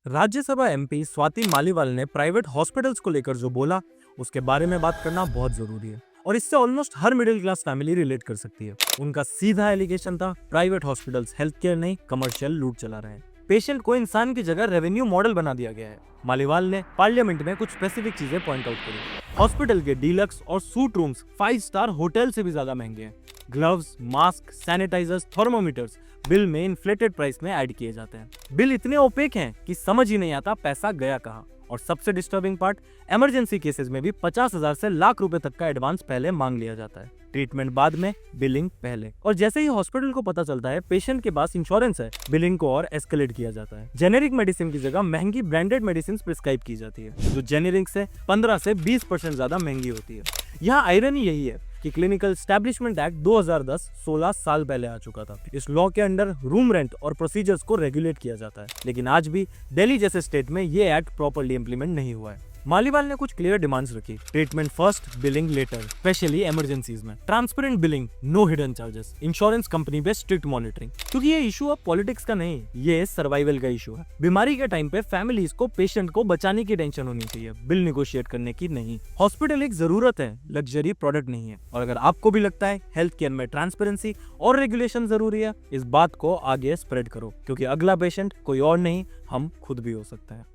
Rajya Sabha MP Swati Maliwal ने private hospitals को लेकर जो बोला, उसके बारे में बात करना बहुत जरूरी है और इससे ऑलमोस्ट हर मिडिल क्लास फैमिली रिलेट कर सकती है। उनका सीधा एलिगेशन था, प्राइवेट हॉस्पिटल्स हेल्थ केयर नहीं कमर्शियल लूट चला रहे हैं। पेशेंट को इंसान की जगह रेवेन्यू मॉडल बना दिया गया है। मालीवाल ने पार्लियामेंट में कुछ स्पेसिफिक चीजें पॉइंट आउट करी। हॉस्पिटल के डीलक्स और सूट रूम्स 5 स्टार होटल से भी ज्यादा महंगे हैं। Gloves, mask, sanitisers, thermometers bill में इन्फ्लेटेड प्राइस में ऐड किए जाते हैं। बिल इतने ओपेक हैं कि समझ ही नहीं आता पैसा गया कहाँ। और सबसे डिस्टर्बिंग पार्ट, इमरजेंसी केसेस में भी 50,000 से लाख रुपए तक का एडवांस पहले मांग लिया जाता है। ट्रीटमेंट बाद में, बिलिंग पहले। और जैसे ही हॉस्पिटल को पता चलता है पेशेंट के पास इंश्योरेंस है, बिलिंग को और एस्केलेट किया जाता है। जेनेरिक मेडिसिन की जगह महंगी ब्रांडेड मेडिसिन प्रिस्क्राइब की जाती है, जो जेनेरिक से 15 से 20% ज्यादा महंगी होती है। यहाँ आयरनी यही है कि क्लिनिकल एस्टैब्लिशमेंट एक्ट 2010 16 साल पहले आ चुका था। इस लॉ के अंडर रूम रेंट और प्रोसीजर्स को रेगुलेट किया जाता है, लेकिन आज भी दिल्ली जैसे स्टेट में ये एक्ट प्रॉपर्ली इंप्लीमेंट नहीं हुआ है। मालीवाल ने कुछ क्लियर डिमांड्स रखी। Treatment first, billing later, specially emergencies में। Transparent billing, no hidden charges. Insurance company पे स्ट्रिक्ट मॉनिटरिंग, क्योंकि ये इशू अब पॉलिटिक्स का नहीं, ये सर्वाइवल का इशू है। बीमारी के टाइम पे फैमिलीज को पेशेंट को बचाने की टेंशन होनी चाहिए, बिल निगोशिएट करने की नहीं। हॉस्पिटल एक जरूरत है, लग्जरी प्रोडक्ट नहीं है। और अगर आपको भी लगता है हेल्थ केयर में ट्रांसपेरेंसी और रेगुलेशन जरूरी है, इस बात को आगे स्प्रेड करो, क्योंकि अगला पेशेंट कोई और नहीं, हम खुद भी हो सकते हैं।